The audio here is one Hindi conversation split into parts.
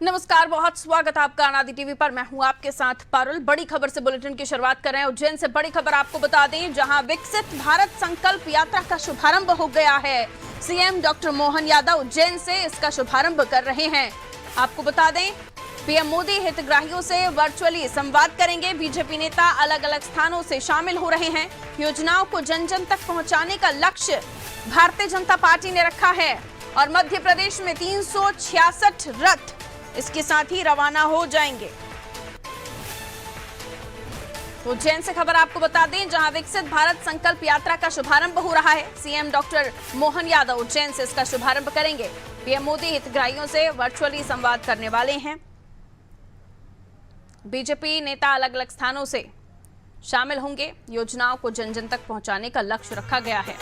नमस्कार, बहुत स्वागत आपका अनादि टीवी पर। मैं हूं आपके साथ पारुल। बड़ी खबर से बुलेटिन की शुरुआत कर रहे हैं। उज्जैन से बड़ी खबर आपको बता दें, जहां विकसित भारत संकल्प यात्रा का शुभारंभ हो गया है। सीएम डॉक्टर मोहन यादव उज्जैन से इसका शुभारंभ कर रहे हैं। आपको बता दें, पीएम मोदी हितग्राहियों से वर्चुअली संवाद करेंगे। बीजेपी नेता अलग अलग स्थानों से शामिल हो रहे हैं। योजनाओं को जन जन तक पहुंचाने का लक्ष्य भारतीय जनता पार्टी ने रखा है और मध्य प्रदेश में 366 रथ इसके साथ ही रवाना हो जाएंगे। तो उज्जैन से खबर आपको बता दें, जहां विकसित भारत संकल्प यात्रा का शुभारंभ हो रहा है। सीएम डॉक्टर मोहन यादव उज्जैन से इसका शुभारंभ करेंगे। पीएम मोदी हितग्राहियों से वर्चुअली संवाद करने वाले हैं। बीजेपी नेता अलग अलग स्थानों से शामिल होंगे। योजनाओं को जन जन तक पहुंचाने का लक्ष्य रखा गया है।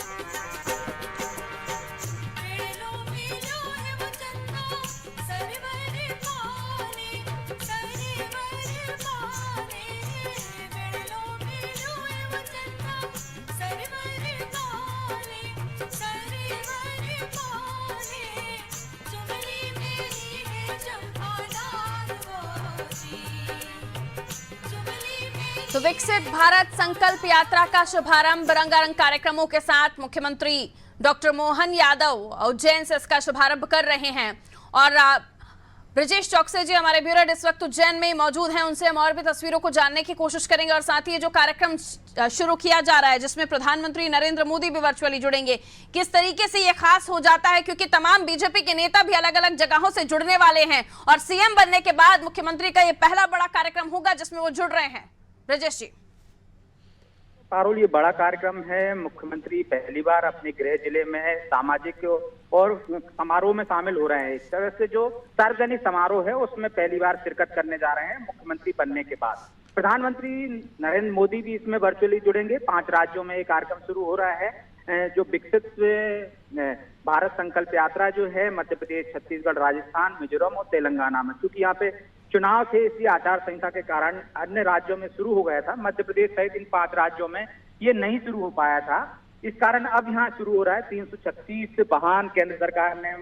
तो विकसित भारत संकल्प यात्रा का शुभारंभ रंगारंग कार्यक्रमों के साथ मुख्यमंत्री डॉक्टर मोहन यादव उज्जैन से इसका शुभारंभ कर रहे हैं। और ब्रजेश चौकसे जी हमारे ब्यूरो इस वक्त उज्जैन में मौजूद हैं, उनसे हम और भी तस्वीरों को जानने की कोशिश करेंगे। और साथ ही ये जो कार्यक्रम शुरू किया जा रहा है, जिसमें प्रधानमंत्री नरेंद्र मोदी भी वर्चुअली जुड़ेंगे, किस तरीके से ये खास हो जाता है, क्योंकि तमाम बीजेपी के नेता भी अलग अलग जगहों से जुड़ने वाले हैं और सीएम बनने के बाद मुख्यमंत्री का ये पहला बड़ा कार्यक्रम होगा जिसमें वो जुड़ रहे हैं। ब्रजेश जी। पारुल, ये बड़ा कार्यक्रम है। मुख्यमंत्री पहली बार अपने गृह जिले में सामाजिक और समारोह में शामिल हो रहे हैं। इस तरह से जो सार्वजनिक समारोह है उसमें पहली बार शिरकत करने जा रहे हैं मुख्यमंत्री बनने के बाद। प्रधानमंत्री नरेंद्र मोदी भी इसमें वर्चुअली जुड़ेंगे। 5 राज्यों में ये कार्यक्रम शुरू हो रहा है। जो विकसित भारत संकल्प यात्रा जो है मध्य प्रदेश, छत्तीसगढ़, राजस्थान, मिजोरम और तेलंगाना में, क्योंकि यहाँ पे चुनाव थे, इसी आचार संहिता के कारण अन्य राज्यों में शुरू हो गया था। मध्य प्रदेश सहित इन 5 राज्यों में ये नहीं शुरू हो पाया था। इस कारण अब यहाँ शुरू हो रहा है। 336 वाहन केंद्र सरकार ने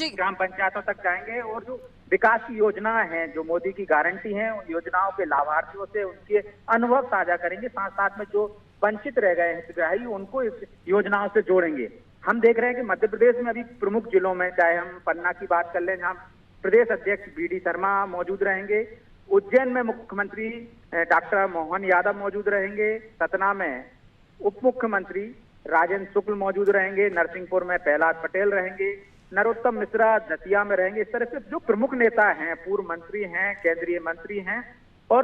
ग्राम पंचायतों तक जाएंगे और जो विकास की योजना है, जो मोदी की गारंटी है, उन योजनाओं के लाभार्थियों से उनके अनुभव साझा करेंगे। साथ साथ में जो वंचित रह गए हितग्राही उनको इस योजनाओं से जोड़ेंगे। हम देख रहे हैं कि मध्य प्रदेश में अभी प्रमुख जिलों में, चाहे हम पन्ना की बात कर लें, जहाँ प्रदेश अध्यक्ष BD शर्मा मौजूद रहेंगे। उज्जैन में मुख्यमंत्री डॉक्टर मोहन यादव मौजूद रहेंगे। सतना में उप मुख्यमंत्री राजेंद्र शुक्ल मौजूद रहेंगे। नरसिंहपुर में प्रहलाद पटेल रहेंगे। नरोत्तम मिश्रा दतिया में रहेंगे। इस तरह से जो प्रमुख नेता हैं, पूर्व मंत्री हैं, केंद्रीय मंत्री हैं और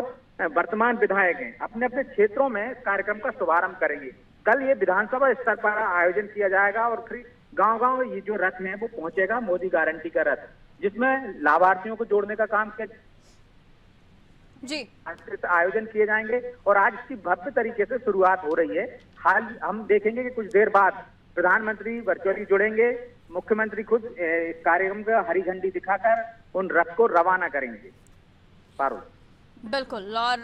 वर्तमान विधायक हैं, अपने अपने क्षेत्रों में कार्यक्रम का शुभारंभ करेंगे। कल ये विधानसभा स्तर पर आयोजन किया जाएगा और फिर गांव-गांव ये जो रथ है वो पहुंचेगा, मोदी गारंटी का रथ, जिसमें लाभार्थियों को जोड़ने का काम आयोजन किए जाएंगे। और आज इसकी भव्य तरीके से शुरुआत हो रही है। हाल हम देखेंगे कि कुछ देर बाद प्रधानमंत्री वर्चुअली जुड़ेंगे। मुख्यमंत्री खुद इस कार्यक्रम का हरी झंडी दिखाकर उन रथ को रवाना करेंगे। पारुल, बिल्कुल। और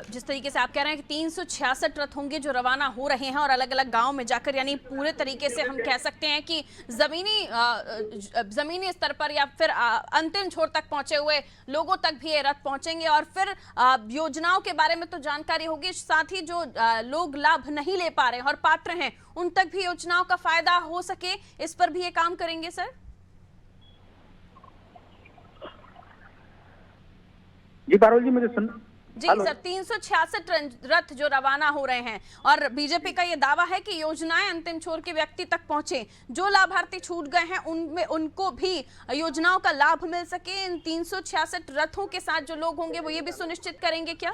जिस तरीके से आप कह रहे हैं कि 366 रथ होंगे जो रवाना हो रहे हैं और अलग अलग गांव में जाकर, यानी पूरे तरीके से हम कह सकते हैं कि जमीनी स्तर पर या फिर अंतिम छोर तक पहुंचे हुए लोगों तक भी ये रथ पहुंचेंगे। और फिर योजनाओं के बारे में तो जानकारी होगी, साथ ही जो लोग लाभ नहीं ले पा रहे हैं और पात्र हैं उन तक भी योजनाओं का फायदा हो सके, इस पर भी ये काम करेंगे सर। जी पारुल जी, मुझे सुन जी सर। 366 रथ जो रवाना हो रहे हैं और बीजेपी का ये दावा है कि योजनाएं अंतिम छोर के व्यक्ति तक पहुंचे, जो लाभार्थी छूट गए हैं उनमें उनको भी योजनाओं का लाभ मिल सके। इन 366 रथों के साथ जो लोग होंगे वो ये भी सुनिश्चित करेंगे क्या?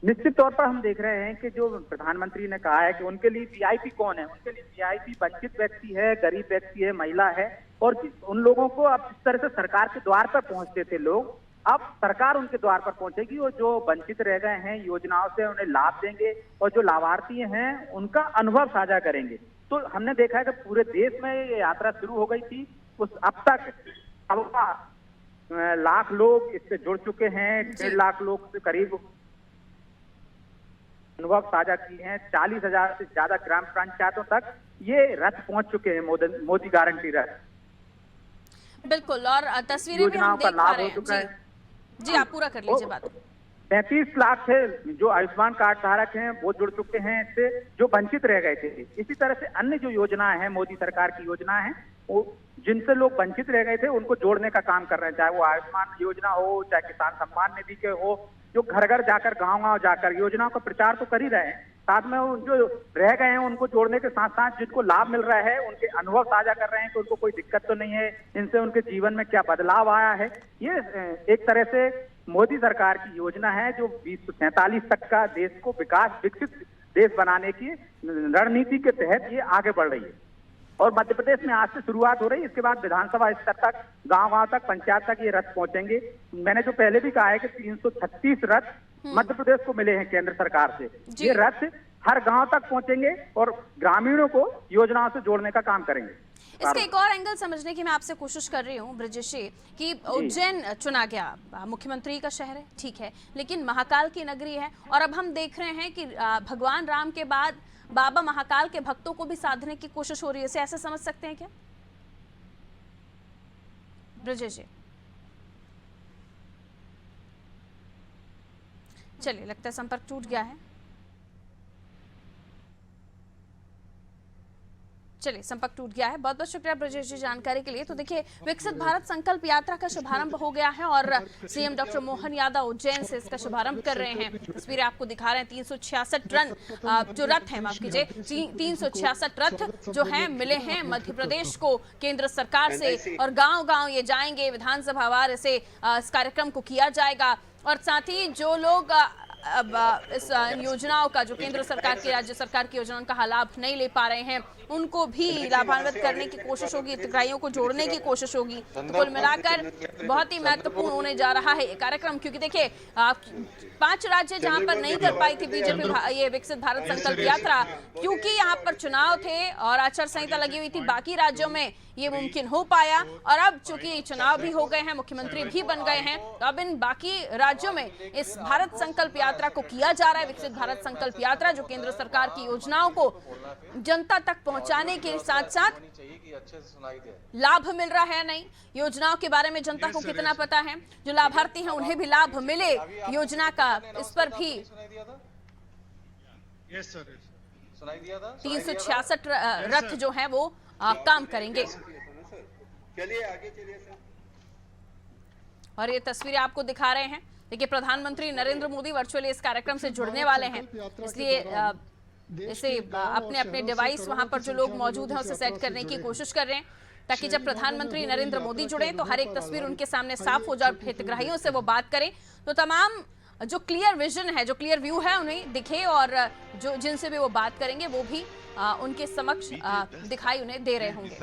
निश्चित तौर पर हम देख रहे हैं कि जो प्रधानमंत्री ने कहा है कि उनके लिए VIP कौन है, उनके लिए VIP वंचित व्यक्ति है, गरीब व्यक्ति है, महिला है। और उन लोगों को अब जिस तरह से सरकार के द्वार पर पहुंचते थे लोग, अब सरकार उनके द्वार पर पहुंचेगी और जो वंचित रह गए हैं योजनाओं से उन्हें लाभ देंगे और जो लाभार्थी हैं उनका अनुभव साझा करेंगे। तो हमने देखा है कि पूरे देश में ये यात्रा शुरू हो गई थी। अब तक 1.25 लाख लोग इससे जुड़ चुके हैं। 1.5 लाख लोग से करीब अनुभव साझा किए हैं। 40,000 से ज्यादा ग्राम पंचायतों तक ये रथ पहुंच चुके हैं, मोदी गारंटी रथ। बिल्कुल, और तस्वीरें भी हम योजनाओं का देख पा लाभ रहे हो हैं। चुका है। जी आप पूरा कर लीजिए बात। 35 लाख से जो आयुष्मान कार्ड धारक हैं वो जुड़ चुके हैं इससे, जो वंचित रह गए थे। इसी तरह से अन्य जो योजनाएं हैं, मोदी सरकार की योजनाएं हैं, वो जिनसे लोग वंचित रह गए थे उनको जोड़ने का काम कर रहे हैं, चाहे वो आयुष्मान योजना हो, चाहे किसान सम्मान निधि के हो, जो घर घर जाकर, गांव-गांव जाकर योजनाओं का प्रचार तो कर ही रहे हैं, साथ में जो रह गए हैं उनको जोड़ने के साथ साथ जिनको लाभ मिल रहा है उनके अनुभव साझा कर रहे हैं कि उनको कोई दिक्कत तो नहीं है, इनसे उनके जीवन में क्या बदलाव आया है। ये एक तरह से मोदी सरकार की योजना है जो 2047 तक का देश को विकसित देश बनाने की रणनीति के तहत ये आगे बढ़ रही है। और मध्य प्रदेश में आज से शुरुआत हो रही है, इसके बाद विधानसभा स्तर तक, गांव-गांव तक, पंचायत तक ये रथ पहुंचेंगे। मैंने जो पहले भी कहा है कि 336 रथ मध्य प्रदेश को मिले हैं केंद्र सरकार से। ये रथ हर गांव तक पहुंचेंगे और ग्रामीणों को योजनाओं से जोड़ने का काम करेंगे। इसका एक और एंगल समझने की मैं आपसे कोशिश कर रही हूँ ब्रजेश जी, कि उज्जैन चुना गया, मुख्यमंत्री का शहर है, ठीक है, लेकिन महाकाल की नगरी है, और अब हम देख रहे हैं कि भगवान राम के बाद बाबा महाकाल के भक्तों को भी साधने की कोशिश हो रही है, इसे ऐसे समझ सकते हैं क्या ब्रजेश जी? चलिए, लगता है संपर्क टूट गया है। चलिए, संपर्क टूट गया है। बहुत बहुत शुक्रिया ब्रजेश जी जानकारी के लिए। तो देखिए, विकसित भारत संकल्प यात्रा का शुभारंभ हो गया है और सीएम डॉक्टर मोहन यादव उज्जैन से इसका शुभारंभ कर रहे हैं। तस्वीरें आपको दिखा रहे हैं। 366 रन जो रथ है, माफ कीजिए, 366 रथ जो हैं मिले हैं मध्य प्रदेश को केंद्र सरकार से, और गांव गांव ये जाएंगे, विधानसभा वार इस कार्यक्रम को किया जाएगा। और साथ ही जो लोग अब इस योजनाओं का, जो केंद्र सरकार की, राज्य सरकार की योजनाओं का लाभ नहीं ले पा रहे हैं, उनको भी लाभान्वित करने की कोशिश होगी, हितग्राहियों को जोड़ने की कोशिश होगी। तो कुल मिलाकर बहुत ही महत्वपूर्ण होने जा रहा है ये कार्यक्रम, क्योंकि देखिए 5 राज्य जहां पर नहीं कर पाई थी बीजेपी ये विकसित भारत संकल्प यात्रा, क्योंकि यहाँ पर चुनाव थे और आचार संहिता लगी हुई थी, बाकी राज्यों में ये मुमकिन हो पाया। और अब चूंकि चुनाव भी हो गए हैं, मुख्यमंत्री भी बन गए हैं, तो अब इन बाकी राज्यों में इस भारत संकल्प यात्रा को किया जा रहा है। विकसित भारत संकल्प यात्रा जो केंद्र सरकार की योजनाओं को जनता तक पहुंचाने के साथ साथ लाभ मिल रहा है, नहीं योजनाओं के बारे में जनता को कितना पता है, जो लाभार्थी हैं उन्हें भी लाभ मिले योजना का, इस पर भी 366 रथ जो है वो काम करेंगे। चलिए आगे चलिए सर। और ये तस्वीरें आपको दिखा रहे हैं। देखिए, प्रधानमंत्री नरेंद्र मोदी वर्चुअली इस कार्यक्रम से जुड़ने वाले हैं, इसलिए इसे अपने अपने डिवाइस वहां पर जो लोग मौजूद हैं उसे सेट करने की कोशिश कर रहे हैं, ताकि जब प्रधानमंत्री नरेंद्र मोदी जुड़े तो हर एक तस्वीर उनके सामने साफ हो जाए, हितग्राहियों से वो बात करें तो तमाम जो क्लियर विजन है, जो क्लियर व्यू है उन्हें दिखे, और जो जिनसे भी वो बात करेंगे वो भी उनके समक्ष दिखाई उन्हें दे रहे होंगे।